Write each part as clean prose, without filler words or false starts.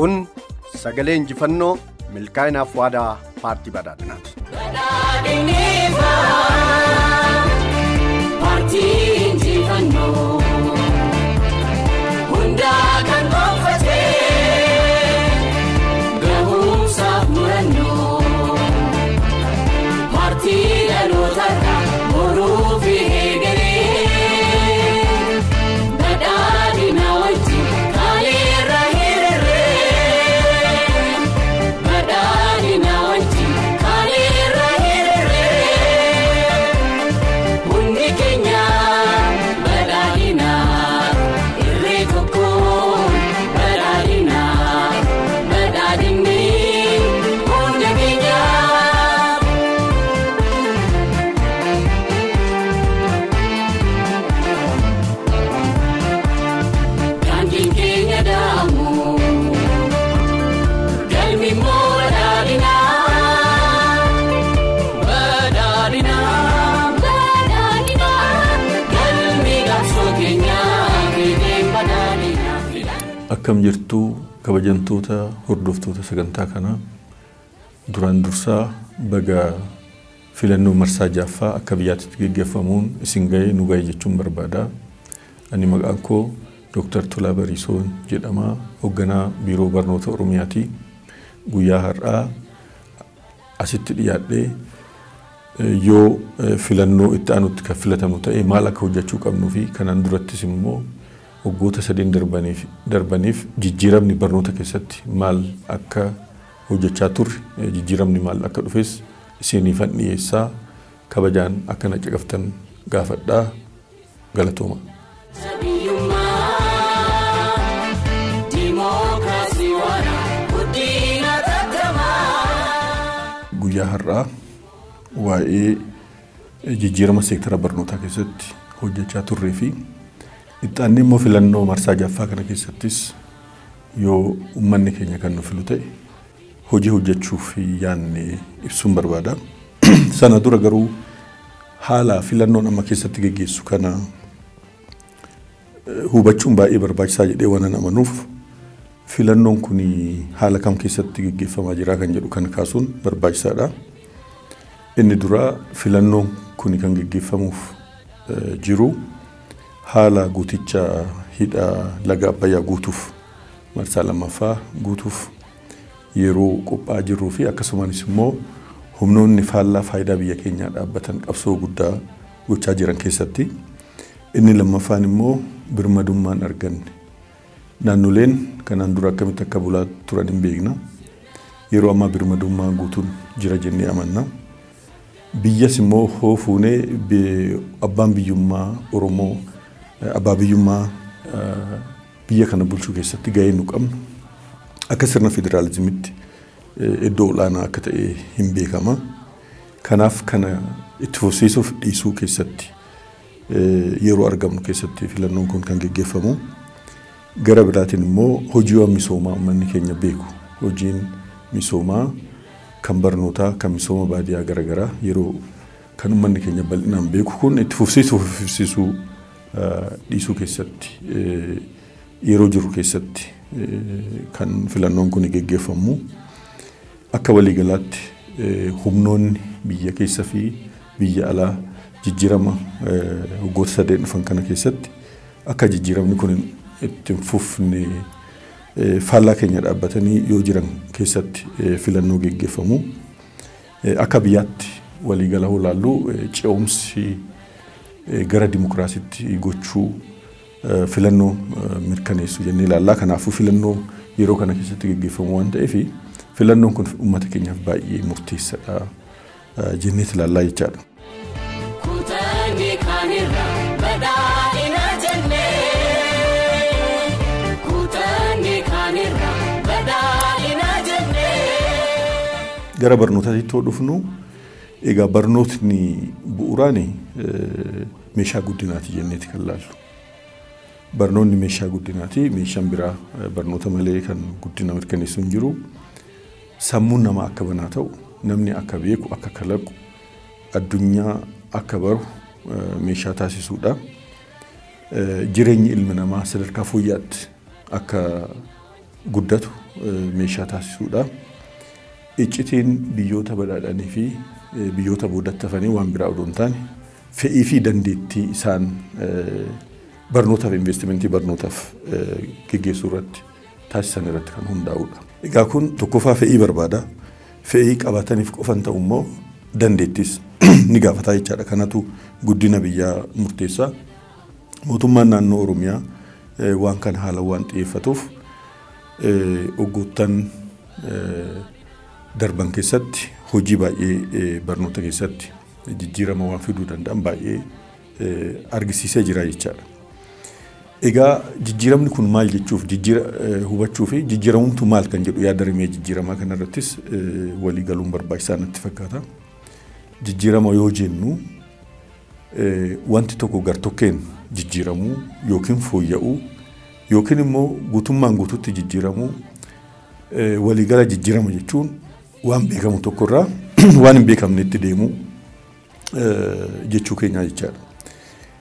Kun sagalee injifannoo milkaa'inaaf waadaa paartii badhaadhinaati. Paartii injifannoo hundaa kan gonfatee gahumsaaf murannoo paartii dhalootarraa boruuf eegalee badhaadhina wajjin kaaleerra hir'ee badhaadhina wajjin kaaleerra hir'ee hundi keenya badhaadhina irree tokkoon badhaadhina badhaadhinni hundi keenya. Daandiin keenya daamu galmi moo badhaadhina badhaadhina badhaadhina galmi gaafsoo keenya fiideen badhaadhina. Akkam jirtuu kabajamtoota hordoftoota sagantaa kana duraan dursaa baga filannoo marsaa jaaffaa akka biyyaatti gaggeeffamuun isin ga'ee nu ga'e jechuun barbaada. Ani maqaan koo Dr. Tolaa Bariisoon jedhama, hoogganaa biiroo barnoota Oromiyaati. Guyyaa har'aa asitti dhiyaadhee yoo filannoo itti aanutti kan filatamu ta'e maal akka hojjechuu qabnuu fi kanaan durattis immoo waggoota 3 darbaniif jijjiiramni barnoota keessatti maal akka hojjechaa turre, jijjiiramni maal akka dhufes isiniifan dhiyeessaa kabajaan akka na caqaftan gaafadhaa. Galatooma. Guyyaa har'aa waa'ee jijjiirama seektara barnootaa keessatti hojjechaa turree fi itti aanee immoo filannoo marsaa jaaffaa kana keessattis yoo uummanni keenya kan nu filu ta'e hojii hojjechuuf yaadne ibsuun barbaada. Sana dura garuu haala filannoon amma keessatti gaggeessu kana hubachuun baay'ee barbaachisaa jedhee waan amanuuf filannoon kun haala kam keessatti gaggeeffamaa jira kan jedhu kan kaasuun barbaachisaadha. Inni dura filannoon kun kan gaggeeffamuuf jiru haala guuticha hidha laga Abbayyaa guutuuf marsaa lammaffaa guutuuf yeroo qophaa'aa jirruu fi akkasumas immoo humnoonni faallaa faayidaa biyya keenyaa dhaabbatan qabsoo guddaa gochaa jiran keessatti. Inni lammaffaan immoo birmadummaan arganne. Naannoleen kanaan dura akkamitti akka bulaa turan hin beekna. Yeroo ammaa birmadummaan guutuun jira jennee amanna. Biyyas immoo hoo fuunee abbaan biyyummaa Oromoo abbaa biyyummaa biyya kana bulchuu keessatti gahee nu qabnu akka sirna federaalizimitti iddoo olaanaa akka ta'e hin beekama. Kanaaf kana itti fufsiisuuf dhiisuu keessatti yeroo argamnu keessatti filannoon kun kan gaggeeffamu. Gara biraatiin immoo hojiiwwan misoomaa uummanni keenya beeku. Hojiin misoomaa kan barnootaa kan misooma baadiyyaa garaagaraa yeroo kan uummanni keenya bal'inaan beeku kun itti fufsiisuu dhiisuu keessatti yeroo jiru keessatti kan filannoon kun gaggeeffamu. Akka waliigalaatti humnoonni biyya keessa fi biyya alaa jijjiirama waggoota 3 dhufan kana keessatti akka jijjiiramni kun itti fufne faallaa keenya dhaabbatanii yoo jiran keessatti filannoo gaggeeffamu. Akka biyyaatti waliigala ilaallu ce'umsi gara dimokiraasiitti gochuu filannoo mirkaneessu jennee ilaalla. Kanaafuu filannoo yeroo kana keessatti gaggeeffamu waan ta'eef filannoon kun uummata keenyaaf baay'ee murteessaadha jennee ilaallaa jechaadha. Gara barnootaatti yoo dhufnu egaa barnootni bu'uuraan meeshaa guddinaati jenneeti kan laallu. Barnoonni meeshaa guddinaati. Meeshaan biraa barnoota malee kan guddina mirkaneessu hin jiru. Sammuun namaa akka banaa ta'u, namni akka beeku, akka kalaqu, addunyaa akka baru meeshaa taasisuudha. Jireenyi ilma namaa sadarkaa fooyya'aatti akka guddatu meeshaa taasisuudha. Iccitiin biyyoota badhaadhanii fi biyyoota boodatti hafanii waan biraa odoo hin taane fe'ii fi dandeettii isaan barnootaaf investimentii barnootaaf geggeessuu irratti taasisan irratti kan hundaa'udha. Egaa kun tokkoffaa fe'ii barbaada. Fe'ii qabataniif qofan ta'u immoo dandeettis ni gaafataa jechaadha. Kanatu guddina biyyaa murteessaa. Mootummaan naannoo Oromiyaa waan kana haala waan xiyyeeffatuuf waggoottan darban keessatti hojii baay'ee barnoota keessatti jijjiirama waan fiduu danda'an baay'ee argisiisee jira jechaadha. Egaa jijjiiramni kun maal jechuuf hubachuu fi jijjiiramumtu maal kan jedhu yaadarimee jijjiiramaa kanarrattis walii galuun barbaachisaa natti fakkaata. Jijjiirama yoo jennu wanti tokko gartokkeen jijjiiramuu yookiin fooyya'uu yookiin immoo guutummaan guutuutti jijjiiramuu waliigala jijjiirama jechuun waan beekamu tokkorraa waan hin beekamnetti deemuu jechuu keenya jechaadha.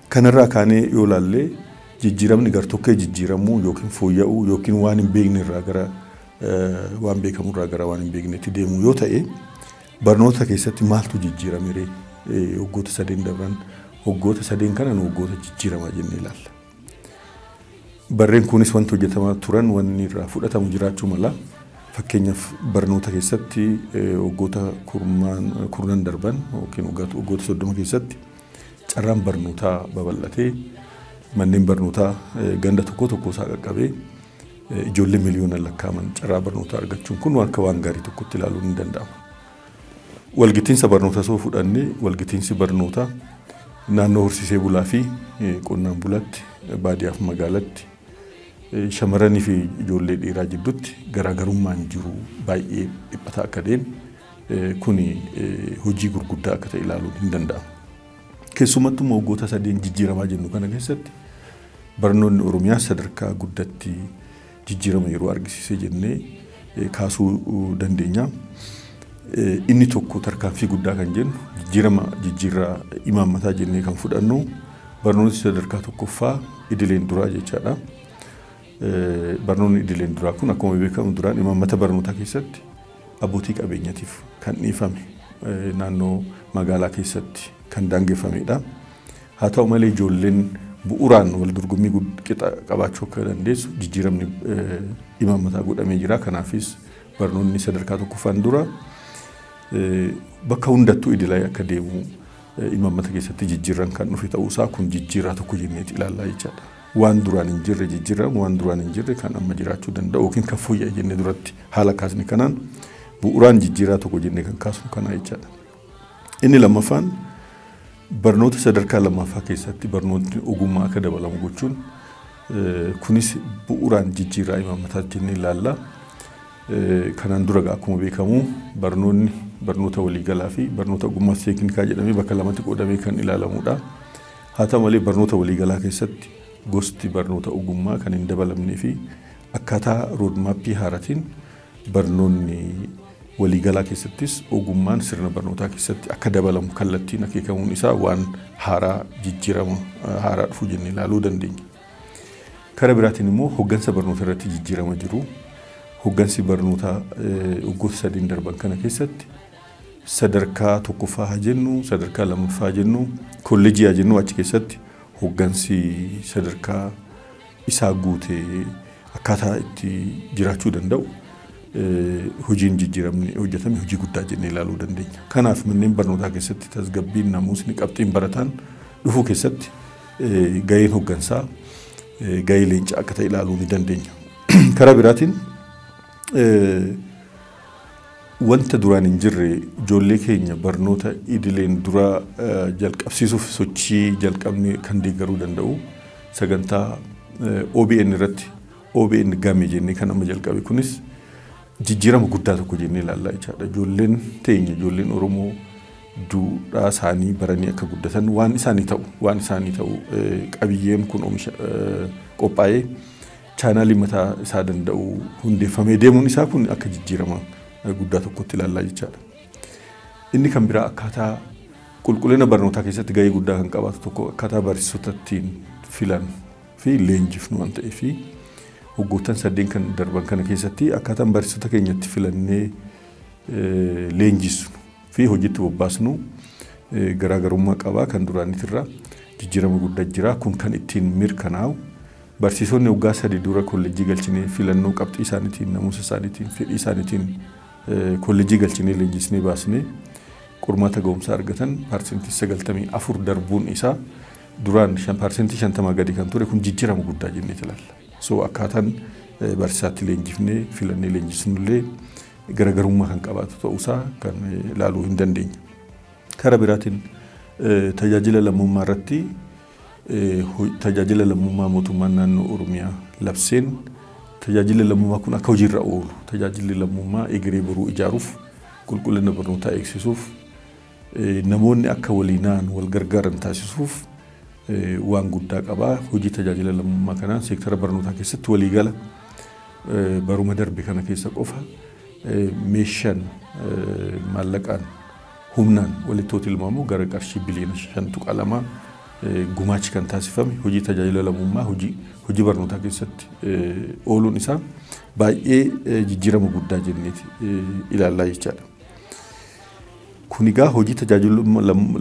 Kanarraa kaanee yoo ilaalle jijjiiramni gartokkee jijjiiramuu yookiin fooyya'uu yookiin waan hin beekne irraa gara waan beekamu irraa gara waan hin beeknetti deemuu yoo ta'e barnoota keessatti maaltu jijjiirame waggoota 3 darban waggoota 3 kanan waggoota jijjiiramaa jennee ilaalla. Barreen kunis wanti hojjetamaa turan wanni irraa fudhatamu jiraachuu mala. Fakkeenyaaf barnoota keessatti waggoota kurnan darban yookiin waggoota 30 keessatti carraan barnootaa babal'atee manneen barnootaa ganda tokko isaa qaqqabee ijoollee miliyoonaan lakkaa'aman carraa barnootaa argachuun kun akka waan gaarii tokkotti ilaaluun ni danda'ama. Walgitiinsa barnootaa soo fudhannee walgitiinsi barnootaa naannoo horsiisee bulaa fi qonnaan bulaatti baadiyyaaf magaalatti shamarranii fi ijoollee dhiiraa jidduutti garaagarummaan jiru baay'ee dhiphataa akka deemu kuni hojii gurguddaa akka ta'e ilaaluun hin danda'amu. Keessumattuu waggoota 3 jijjiiramaa jennu kana keessatti barnoonni Oromiyaa sadarkaa guddatti jijjiirama yeroo argisiisee jennee kaasuu dandeenya. Inni tokko tarkaanfii guddaa kan jennu jijjiirraa imaammataa jennee kan fudhannu barnoonni sadarkaa tokkoffaa idileen duraa jechaadha. Barnoonni idileen duraa kun akkuma beekamu duraan imaammata barnootaa keessatti abbootii qabeenyatiif kan dhiifame naannoo magaalaa keessatti kan daangeffamedha. Haa ta'u malee ijoolleen bu'uuraan wal dorgommii qixa qabaachuu akka dandeessu jijjiiramni imaammataa godhamee jira. Kanaafis barnoonni sadarkaa tokkoffaan dura bakka hundattuu idilaa akka deemu imaammata keessatti jijjiirran kan dhufe ta'uusaa kun jijjiirraa tokko jenneeti ilaallaa jechaadha. Waan duraan hin jirre jijjiiramu waan duraan hin jirre kan amma jiraachuu danda'u yookiin kan fooyya'e jennee duratti haala kaasne kanaan bu'uuraan jijjiirraa tokko jennee kan kaasnu kana jechaadha. Inni lammaffaan barnoota sadarkaa lammaffaa keessatti barnootni ogummaa akka dabalamu gochuun kunis bu'uuraan jijjiirraa imaammataa jennee ilaalla. Kanaan dura akkuma beekamu barnoota waliigalaa fi barnoota ogummaa teeknikaa jedhamee bakka lamatti qoodamee kan ilaalamudha. Haa ta'u malee barnoota waliigalaa keessatti gosti barnoota ogummaa kan hin dabalamnee fi akkaataa roodmaappii haaratiin barnoonni waliigalaa keessattis ogummaan sirna barnootaa keessatti akka dabalamu kallattiin akeekamuun isaa waan haaraa jijjiirama haaraa dhufu jennee ilaaluu dandeenya. Karaa biraatiin immoo hoggansa barnoota irratti jijjiirama jiru. Hoggansi barnootaa waggoota 3 darban kana keessatti sadarkaa tokkoffaa haa jennu, sadarkaa lammaffaa haa jennu, kolleejii haa jennu achi keessatti hoggansi sadarkaa isaa guutee akkaataa itti jiraachuu danda'u hojiin jijjiiramni hojjetame hojii guddaa jennee ilaaluu dandeenya. Kanaaf manneen barnootaa keessatti tasgabbiin namuusni qabxiin barataan dhufuu keessatti gaheen hoggansaa gahee leencaa akka ta'e ilaaluu ni dandeenya. Karaa biraatiin wanta duraan hin jirre ijoollee keenya barnoota idileen dura jalqabsiisuuf sochii jalqabni kan deeggaruu danda'u sagantaa OBN irratti OBN game jennee kan amma jalqabe kunis jijjiirama guddaa tokko jennee ilaallaa jechaadha. Ijoolleen Oromoo duudhaa isaanii baranii akka guddatan waan isaanii ta'u qabiyyeen kun oomisha qophaa'ee chaanaalii mataa isaa danda'u hundeeffamee deemuun isaa kun akka jijjiirama guddaa tokkotti ilaallaa jechaadha. Inni kan biraa akkaataa qulqullina barnootaa keessatti gahee guddaa kan qabaatu tokko akkaataa barsiisota ittiin filan fi leenjifnu waan ta'eef hoggoottan sadeen kan darban kana keessatti akkaataan barsiisota keenyatti filannee leenjisnu fi hojiitti bobbaasnu garaagarummaa qabaa kan duraanitirraa jijjiirama guddaa jira. Kun kan ittiin mirkanaa'u barsiisonni waggaa 3 dura kolleejjii galchinee filannoo qabxii isaaniitiin namuusa isaaniitiin fedhii isaaniitiin kolleejjii galchinee leenjisnee baasnee qormaata ga'umsaa argatan parsentii 94 darbuun isaa duraan parsentii 50 gadi kan ture kun jijjiirama guddaa jennee ilaalla. So akkaataan barsiisaatti leenjifnee filannee leenjisnullee garaagarummaa kan qabaatu ta'uusaa kan ilaaluu hin dandeenya. Karaa biraatiin tajaajila lammummaa irratti tajaajila lammummaa mootummaan naannoo Oromiyaa labseen tajaajila lammummaa kun akka hojiirra oolu tajaajilli lammummaa egeree boruu ijaaruuf qulqullina barnootaa eegsisuuf namoonni akka waliinaan wal gargaaran taasisuuf waan guddaa qabaa. Hojii tajaajila lammummaa kanaan seektara barnootaa keessatti waliigala baruma darbe kana keessa qofa meeshaan maallaqaan humnaan walitti tilmaamu gara qarshii biliyoona 5.2 gumaachi kan taasifame hojii tajaajila lammummaa hojii barnootaa keessatti ooluun isaa baay'ee jijjiirama guddaa jenneeti ilaallaa jechaadha. Kun egaa hojii tajaajila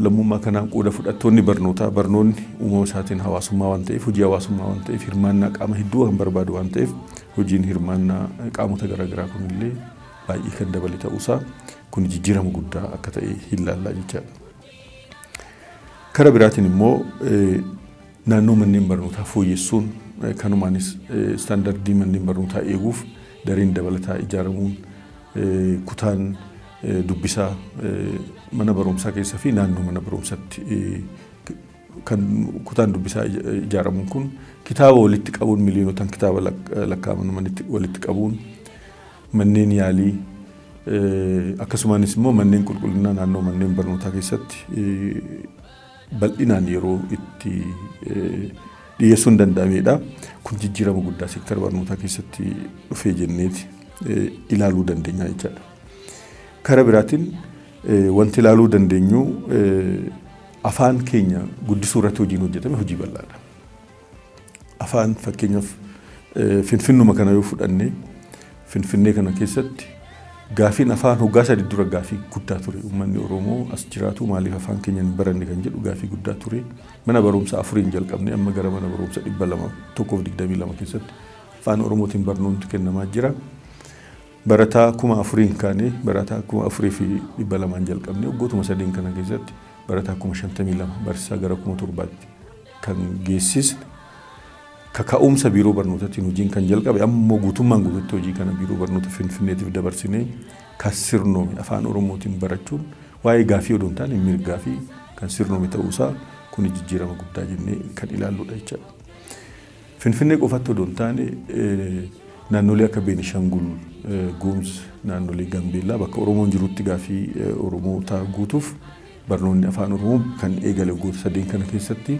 lammummaa kanaan qooda fudhattoonni barnootaa barnoonni uumama isaatiin hawaasummaa waan ta'eef hojii hawaasummaa waan ta'eef hirmaannaa qaama hedduu kan barbaadu waan ta'eef hojiin hirmaannaa qaamota garaagaraa kunillee baay'ee kan dabale ta'uusaa kun jijjiirama guddaa akka ta'e ilaallaa jechaadha. Karaa biraatiin immoo naannoo manneen barnootaa fooyyessuun kanumaanis istaandardii manneen barnootaa eeguuf dareen dabalataa ijaaramuun kutaan dubbisaa mana barumsaa keessa fi naannoo mana barumsaatti kan kutaan dubbisaa ijaaramuun kun kitaaba walitti qabuun miliyoonotaan kitaaba lakkaa'aman walitti qabuun manneen yaalii akkasumas immoo manneen qulqullinaa naannoo manneen barnootaa keessatti bal'inaan yeroo itti dhiyeessuun danda'amedha. Kun jijjiirama guddaa seektara barnootaa keessatti dhufee jenneeti ilaaluu dandeenya jechaadha. Karaa biraatiin wanti ilaaluu dandeenyu afaan keenya guddisuu irratti hojiin hojjetame hojii bal'aadha. Afaan fakkeenyaaf finfinnuma kana yoo fudhanne finfinnee kana keessatti gaafiin afaan hoggaa 3 dura gaafii guddaa ture. Uummanni Oromoo as jiraatu maaliif afaan keenya hin baranne kan jedhu gaafii guddaa ture. Mana barumsa 4 jalqabne amma gara mana barumsa 222 keessatti afaan Oromootiin barnoonni kennamaa jira. Barataa 4,000 kaane barataa 4,200 jalqabne waggootuma 3 kana keessatti barataa 52 barsiisaa gara 7,000 kan geessisne kaka'umsa biiroo barnootaatiin hojiin kan jalqabe ammoo guutummaan guututti hojii kana biiroo barnoota Finfinneetiif dabarsinee kan sirnoome afaan Oromootiin barachuun waa'ee gaafii odoo hin taane mirgaa fi kan sirnoome ta'uusaa kun jijjiirama guddaa jennee kan ilaalludha jechaadha. Finfinnee qofatti odoo hin taane naannolee akka Beenishaangul Gumuz naannolee Gambeellaa bakka Oromoon jirutti gaafii Oromootaa guutuuf barnoonni afaan Oromoo kan eegale waggoota 3 kana keessatti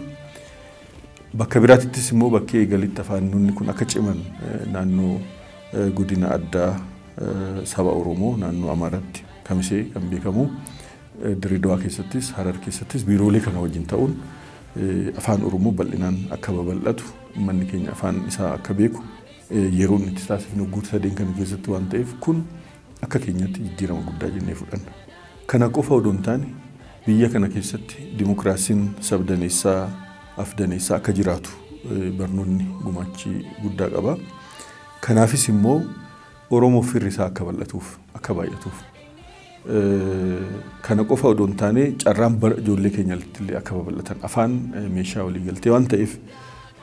bakka biraattis immoo bakka eegalitti afaanonni kun akka ciman naannoo godina addaa saba Oromoo naannoo Amaaraatti Kamisee kan beekamu Dirreedawaa keessattis Harar keessattis biiroolee kana wajjin ta'uun afaan Oromoo bal'inaan akka babal'atu manni keenya afaan isaa akka beeku yeroon itti taasifnu waggoota 3 kana keessatti waan ta'eef kun akka keenyatti jijjiirama guddaa jennee fudhanna. Kana qofa odoo hin taane biyya kana keessatti dimokiraasiin sabdaneessaa afdaneessaa akka jiraatu barnoonni gumaachi guddaa qaba. Kanaafis immoo Oromoo firrisaa akka bal'atuuf akka baay'atuuf kana qofa odoo hin taane carraan ijoollee keenyatti akka babal'atan afaan meeshaa walii galtee waan ta'eef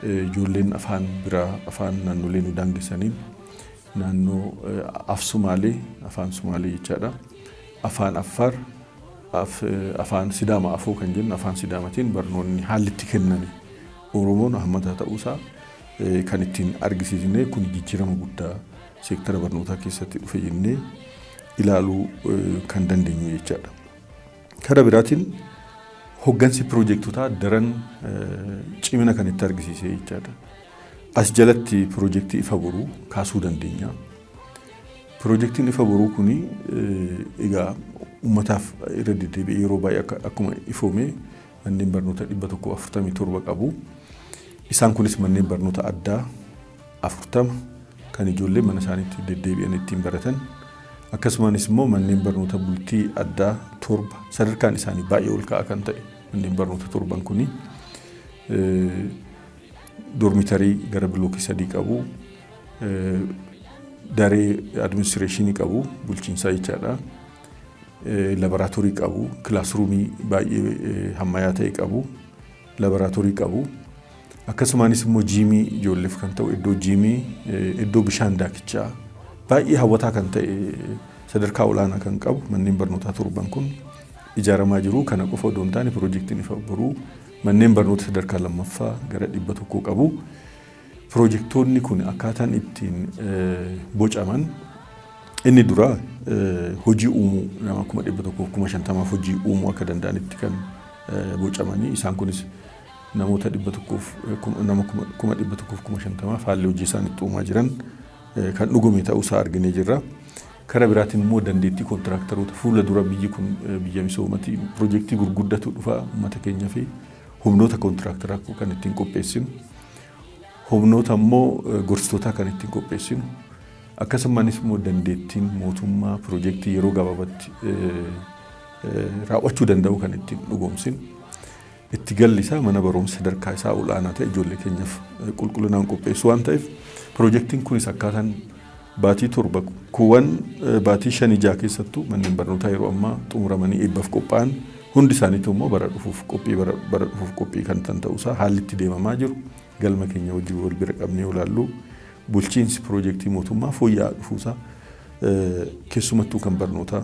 ijoolleen afaan biraa afaan naannolee nu daangessaniin naannoo Sumaalee afaan Sumaalee jechaadha. Afaan Affaar afaan Sidaama afoo kan jennu afaan Sidaamatiin barnoonni haalli itti kenname Oromoon hammataa ta'uusaa kan ittiin argisiisne kun jijjiirama guddaa seektara barnootaa keessatti dhufe jennee ilaaluu kan dandeenyu jechaadha. Karaa biraatiin hoggansi piroojeektotaa daran cimina kan itti argisiisee jechaadha. As jalatti piroojeektii ifa boruu kaasuu dandeenya. Piroojeektiin ifa boruu kuni egaa ummataaf irra deddeebi'ee yeroo baay'ee akkuma ifoome manneen barnoota 147 qabu. Isaan kunis manneen barnoota addaa 40 kan ijoollee mana isaaniitti deddeebi'an ittiin baratan. Akkasumas immoo manneen barnoota bultii addaa torba sadarkaan isaanii baay'ee ol ka'aa kan ta'e manneen barnoota torban kuni dormitarii gara bilookii 3 qabu, daree administreeshinii qabu, bulchiinsaa jechaadha. Laboraatoorii qabu, kilaasruumii baay'ee hammayyaa ta'e qabu, laboraatoorii qabu. Akkasumas immoo jiimii ijoolleef kan ta'u iddoo jiimii, iddoo bishaan daakichaa baay'ee hawwataa kan ta'e sadarkaa olaanaa kan qabu manneen barnootaa torban kun ijaaramaa jiru. Kana qofa odoo hin taane piroojeektiin ifa boruu manneen barnoota sadarkaa lammaffaa gara 100 qabu. Piroojeektoonni kun akkaataan ittiin bocaman inni dura hojii uumuu nama 150 hojii uumuu akka danda'anitti kan bocamanii isaan kunis namoota 150 haalli hojii isaaniitti uumaa jiran kan dhugame ta'uusaa arginee jirra. Karaa biraatiin immoo dandeettii kontiraaktaroota fuula dura biyyi kun biyya misoomatii piroojeektii gurguddatu dhufa uummata keenya fi humnoota kontiraaktaraa kan ittiin qopheessinu, humnoota immoo gorsitoota kan ittiin qopheessinu, akkasumas immoo dandeettiin mootummaa piroojeektii yeroo gabaabatti raawwachuu danda'u kan ittiin dhugoomsinu. Itti galli isaa mana barumsa sadarkaa isaa olaanaa ta'e ijoollee keenyaaf qulqullinaan qopheessu waan ta'eef piroojeektiin kunis akkaataan baatii torba kuuwwan baatii 5-6 keessattuu manneen barnootaa yeroo ammaa xumuramanii eebbaaf qophaa'an hundi isaaniitu immoo bara dhufuuf qophii kan ta'uusaa haalli itti deemamaa jiru galma keenya wajjin wal bira qabnee ilaallu bulchiinsi piroojeektii mootummaa fooyya'aa dhufuusaa keessumattuu kan barnootaa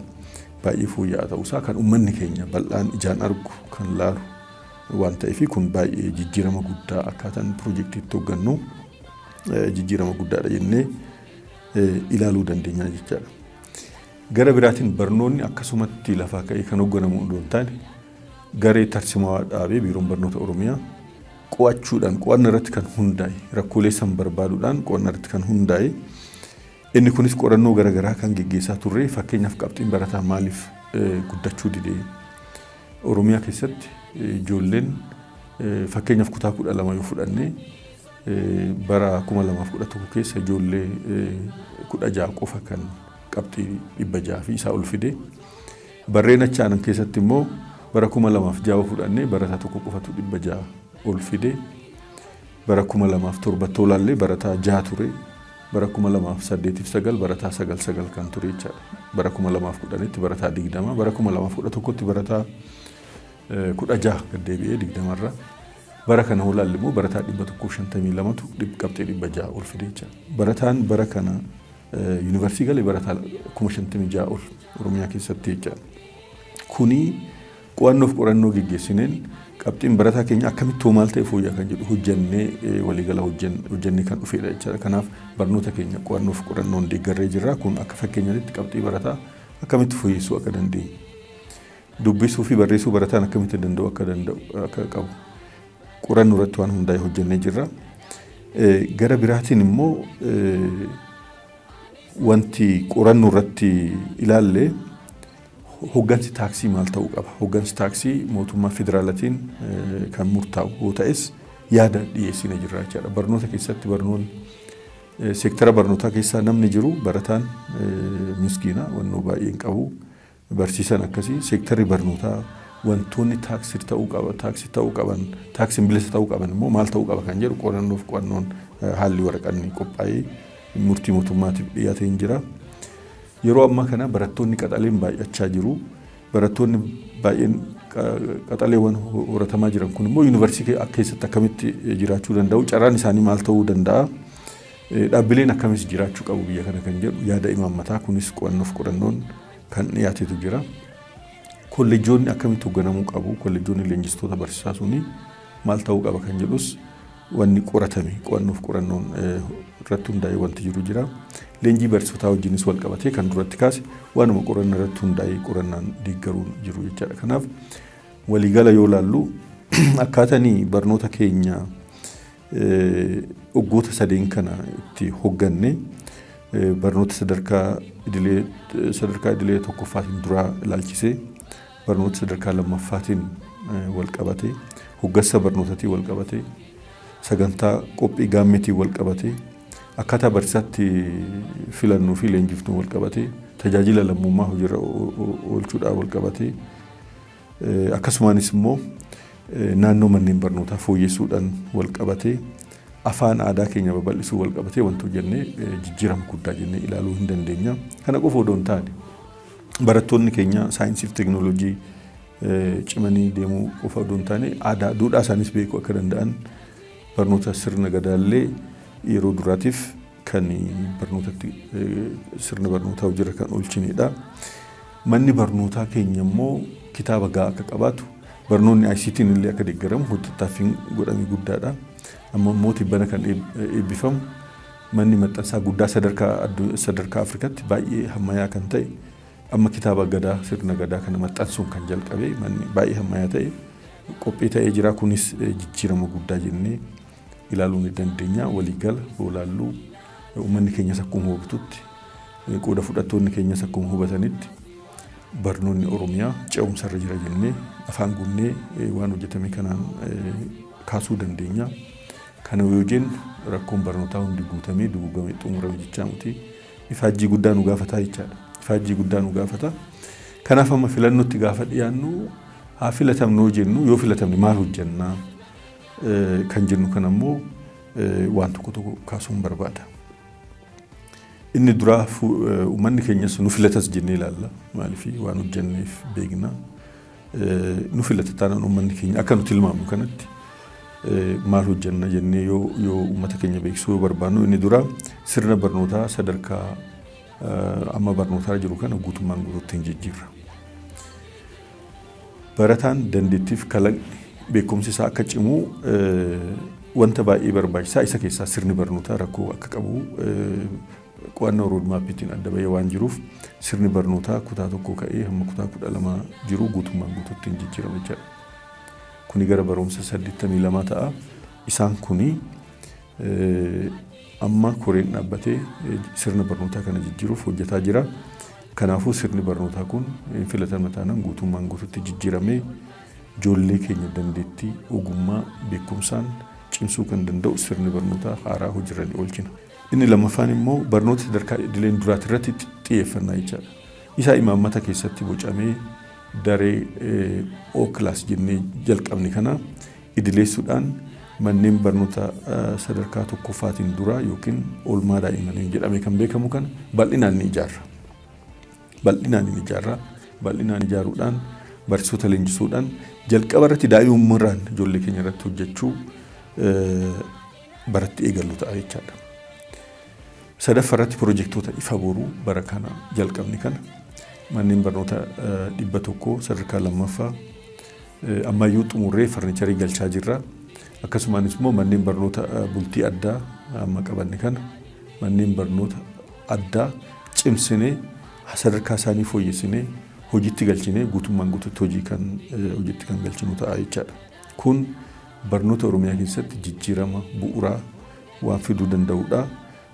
baay'ee fooyya'aa ta'uusaa kan uummanni keenya bal'aan ijaan argu kan laalu waan ta'eef kun baay'ee jijjiirama guddaa akkaataan piroojeektiitti hooggannu jijjiirama guddaadha jennee ilaaluu dandeenya jechaadha. Gara biraatiin barnoonni akkasumatti lafaa ka'ee kan hoogganamu odoo hin taane garee tarsimaa dhaabee biiroon barnoota Oromiyaa qo'achuudhaan qo'annaa irratti kan hundaa'e rakkoolee san barbaaduudhaan qo'annaa irratti kan hundaa'e inni kunis qorannoo garaagaraa kan geggeessaa turre fakkeenyaaf qabxiin barataa maaliif guddachuu didee Oromiyaa keessatti ijoolleen fakkeenyaaf kutaa 12 yoo fudhanne bara 2011 keessa ijoollee 16 qofa kan qabxii 600 fi isaa ol fide barreen achaanan keessatti immoo bara 2006 fudhanne barataa tokko qofatu 600 ol fide bara 2007 tolaallee barataa 6 ture bara 2008-9 barataa 9 kan ture jechaadha bara 2010tti barataa 20 bara 2011tti barataa 16 gad deebi'ee 20 irra bara kana holaalli immoo barataa 152tu qabxii 600 ol fide jechaadha barataan bara kana yuunivarsiitii galee barataa 56 ol Oromiyaa keessatti jechaadha kuni qo'annoof qorannoo geggeessineen qabxiin barataa keenya akkamitti maal ta'e fooyya'aa kan jedhu hojjennee waliigala hojjennee kan dhufeedha jechaadha kanaaf barnoota keenya qo'annoof qorannoon deeggarree jirra kun akka fakkeenyaatti qabxii barataa akkamitti fooyyessuu akka dandeenyu dubbisuu fi barreessuu barataan akkamitti danda'u akka qabu qorannoo irratti waan hundaa'e hojjennee jirra gara biraatiin immoo wanti qorannoo irratti ilaalle hoggansi taaksii maal ta'uu qaba hoggansi taaksii mootummaa federaalaatiin kan murtaa'u yoo ta'es yaada dhiyeessinee jirra jechaadha barnoota keessatti barnoonni seektara barnootaa keessaa namni jiru barataan miskiina wannoo baay'een qabu barsiisan akkasii seektarri barnootaa wantoonni taaksii ta'uu qaban taaksiin bilisa ta'uu qaban immoo maal ta'uu qaba kan jedhu qorannoof qo'annoon haalli waraqanni qophaa'ee murtii mootummaatiif dhiyaatee jira. Yeroo ammaa kana barattoonni qaxaleen baay'achaa jiru. Barattoonni baay'een qaxaleewwan horatamaa jiran kun immoo yuunivarsiitii keessatti akkamitti jiraachuu danda'u? Carraan isaanii maal ta'uu danda'a? Dhaabbileen akkamitti jiraachuu qabu biyya kana kan jedhu yaada imaammataa kunis qo'annoof qorannoon kan dhiyaatetu jira. Kolleejoonni akkamitti hoogganamuu qabu? Kolleejoonni leenjistoota barsiisaa suni maal ta'uu qaba kan jedhus wanni qoratame qo'annoof qorannoon irratti hundaa'ee wanti jiru jira. Leenjii barsiisotaa wajjinis wal qabatee kan duratti kaase waanuma qorannoo irratti hundaa'ee qorannaan deeggaruun jiru jechaadha. Kanaaf waliigala yoo laallu akkaatanii barnoota keenya waggoota sadeen kana itti hoogganne barnoota sadarkaa idilee tokkoffaatiin duraa ilaalchisee barnoota sadarkaa lammaffaatiin wal qabatee hoggansa barnootaatiin wal qabatee sagantaa qophii gaammeetiin wal qabatee akkaataa barsiisaatti filannoo fi leenjiftuu wal qabatee tajaajila lammummaa hojiirra oolchuudhaan wal qabatee akkasumaanis immoo naannoo manneen barnootaa fooyyessuudhaan wal qabatee afaan aadaa keenya babal'isuu wal qabatee wantoota jennee jijjiirama guddaa jennee ilaaluu hin dandeenya. Kana qofa odoo hin taane barattoonni keenya saayinsii fi teekinooloojii cimanii deemuu qofa odoo hin taane aadaa duudhaa isaanis beekuu akka danda'an barnoota sirna gadaallee yeroo duraatiif kan barnootatti sirna barnootaa hojiirra kan oolchinedha. Manni barnootaa keenya immoo kitaaba gahaa akka qabaatu barnoonni ICT'n illee akka deeggaramu hojjettaafin godhamee guddaadha. Amma immoo tibbana kan eebbifamu manni maxxansaa guddaa sadarkaa Afrikaatti baay'ee hammayyaa kan ta'e amma kitaaba gadaa sirna gadaa kana maxxansuun kan jalqabe manni baay'ee hammayyaa ta'e qophii ta'ee jira. Kunis jijjiirama guddaa jennee ilaaluu ni dandeenya. Waliigala olaalluu uummanni keenyas akkuma hubatutti qooda fudhattoonni keenyas akkuma hubatanitti barnoonni Oromiyaa ce'umsarra jira jennee afaan guunnee waan hojjetame kanaan kaasuu dandeenya. Kana yoo jennu rakkoon barnootaa hundi guutamee duugamee xumurame jechaa miti. Ifaajjii guddaa nu gaafata jechaadha. Ifaajjii guddaa nu gaafata. Kanaaf amma filannootti gaafa dhiyaannu haa filatamnu jennu yoo filatamne maal hojjennaa kan jennu kan ammoo waan tokko kaasuun barbaada. Inni duraa uummanni keenyas nu filatas jennee ilaalla. Maaliif waan hojjenneef beekna. Nu filata taanaan uummanni keenya akka nuti ilmaamnu kanatti maal hojjenna jennee yoo uummata keenya beeksisuu barbaannu inni duraa sirna barnootaa sadarkaa amma barnootaa jiru kana guutummaan guutuutti hin jijjiirra. Barataan dandeettiif kalaqni beekumsi isaa akka cimu wanta baay'ee barbaachisaa isa keessaa sirni barnootaa rakkoo akka qabu qo'annoo roodmaappiitiin adda bahee waan jiruuf sirni barnootaa kutaa tokko ka'ee hamma kutaa 12 jiru guutummaan guutuutti hin jijjiiramu jechuudha. Kuni gara barumsa 82 ta'a. Isaan kuni amma koreen dhaabbatee sirna barnootaa kana jijjiiruuf hojjetaa jira. Kanaafuu sirni barnootaa kun filatama taanaan guutummaan guutuutti jijjiiramee ijoollee keenya dandeettii ogummaa beekumsaan cimsuu kan danda'u sirni barnootaa haaraa hojiirra ni oolchina. Inni lammaffaan immoo barnoota sadarkaa idileen duraati irratti xiyyeeffannaa jechaadha. Isaa imaammata keessatti bocamee daree O-class jennee jalqabni kana idileessuudhaan manneen barnoota sadarkaa tokkoffaatiin dura yookiin oolmaa daa'immanii jedhamee kan beekamu kana bal'inaan ni ijaarra. Bal'inaan ijaaruudhaan barsiisota leenjisuudhaan jalqaba irratti daa'imummaarraan ijoollee keenya irratti hojjechuu baratti eegallu ta'a jechaadha. Sadaffaa irratti piroojeektoota ifa boruu bara kana jalqabni kana manneen barnoota 100 sadarkaa lammaffaa ammayyuu xumurree farnicharii galchaa jirra. Akkasumas immoo manneen barnoota bultii addaa amma qabanne kana manneen barnoota addaa cimsinee sadarkaa isaanii fooyyessinee hojiitti galchinee guutummaan guutuutti hojiitti kan galchinu ta'a jechaadha. Kun barnoota Oromiyaa keessatti jijjiirama bu'uuraa waan fiduu danda'udha.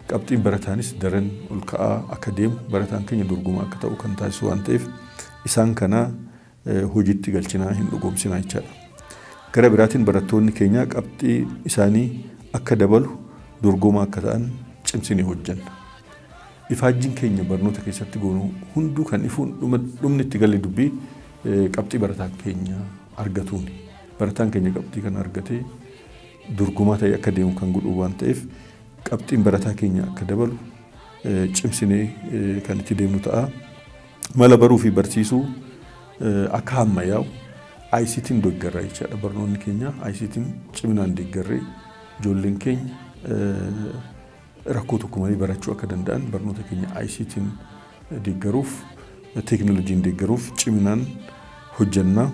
Qabxiin barataanis daran ol ka'aa akka deemu barataan keenya dorgomaa akka ta'u kan taasisu waan ta'eef isaan kana hojiitti galchinaa hin dhugoomsinaa jechaadha. Gara biraatiin barattoonni keenya qabxii isaanii akka dabalu dorgomaa akka ta'an cimsinee hojjenna. Ifaajjiin keenya barnoota keessatti goonu hunduu kan ifuun dhumni itti galee dubbii qabxii barataan keenya argatuuni. Barataan keenya qabxii kana argatee dorgomaa ta'ee akka deemu kan godhu waan ta'eef qabxiin barataa keenya akka dabalu cimsinee kan itti deemnu ta'a. Mala baruu fi barsiisuu akka hammayyaa'u ICT'n deeggarra jechaadha. Barnoonni keenya ICT'n ciminaan deeggarree ijoolleen keenya rakkoo tokko malee barachuu akka danda'an barnoota keenya ICT'n deeggaruuf teekinooloojiin deeggaruuf ciminaan hojjannaa.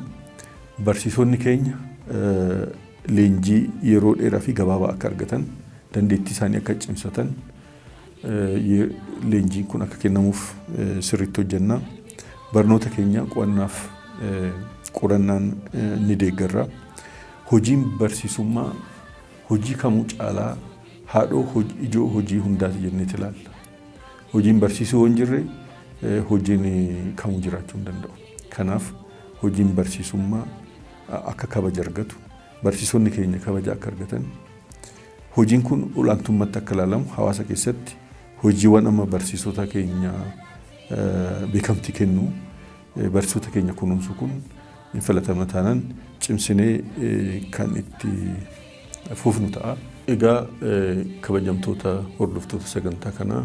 Barsiisonni keenya leenjii yeroo dheeraa fi gabaabaa akka argatan dandeettii isaanii akka cimsatan leenjiin kun akka kennamuuf sirriitti hojjannaa. Barnoota keenya qo'annaaf qorannaan ni deeggarra. Hojiin barsiisummaa hojii kamuu caalaa haadhoo ijoo hojii hundaati jennee ilaalla. Hojiin barsiisuu hin jirre hojiin kamuu jiraachuu hin danda'u. Kanaaf hojiin barsiisummaa akka kabaja argatu barsiisonni keenya kabaja akka argatan hojiin kun olaantummaatti akka ilaalamu hawaasa keessatti hojiiwwan amma barsiisota keenya beekamtii kennu barsiisota keenya kunuunsu kun filatama taanaan cimsinee kan itti fufnu ta'a. Egaa kabajamtoota hordoftoota sagantaa kanaa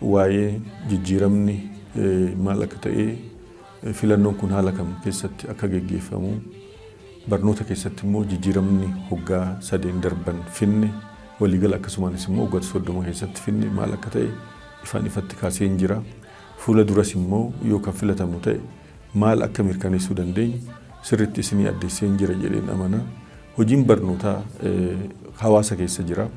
waa'ee jijjiiramni maal akka ta'e filannoon kun haala kam keessatti akka geggeeffamu barnoota keessatti immoo jijjiiramni hoggaa 3 darban finne waliigala akkasumas immoo hoggaa 30 keessatti finne maal akka ta'e ifaan ifatti kaasee jira. Fuula duras immoo yoo kan filatamu ta'e maal akka mirkaneessuu dandeenyu sirriitti isinii addeessee jira jedheen amana. Hojiin barnootaa hawaasa keessa jira.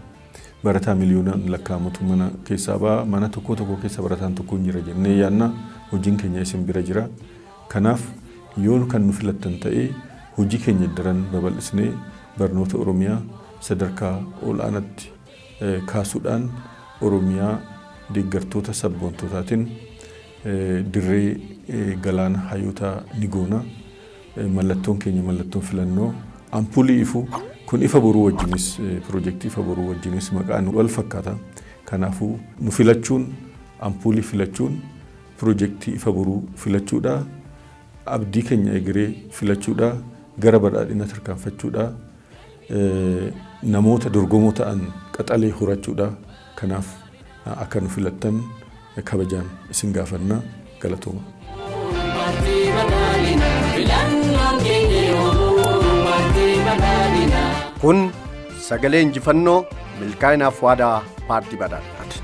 Barataa miliyoonaan lakkaa'amatu mana keessaa ba'a. Mana tokko keessa barataan tokko jira jennee yaadna. Hojiin keenya isin bira jira. Kanaaf yoo kan nu filattan ta'e hojii keenya daran babal'isnee barnoota Oromiyaa sadarkaa olaanaatti kaasuudhaan Oromiyaa deeggartoota sabboontotaatiin dirree galaana hayyoota ni goona. Mallattoon keenya mallattoon filannoo ampuulii ifu kun ifa boruu wajjinis piroojeektii ifa boruu wajjinis maqaan wal fakkaata. Kanaafuu nu filachuun ampuulii filachuun piroojeektii ifa boruu filachuudha. Abdii keenya egeree filachuudha. Gara badhaadhina tarkaanfachuudha. Namoota dorgomoo ta'an qaxalee horachuudha. Kanaaf akka nu filattan kabajaan isin gaafanna. Galatooma. Kun sagalee injifannoo milkaa'inaaf waadaa paartii badhaadhinaati.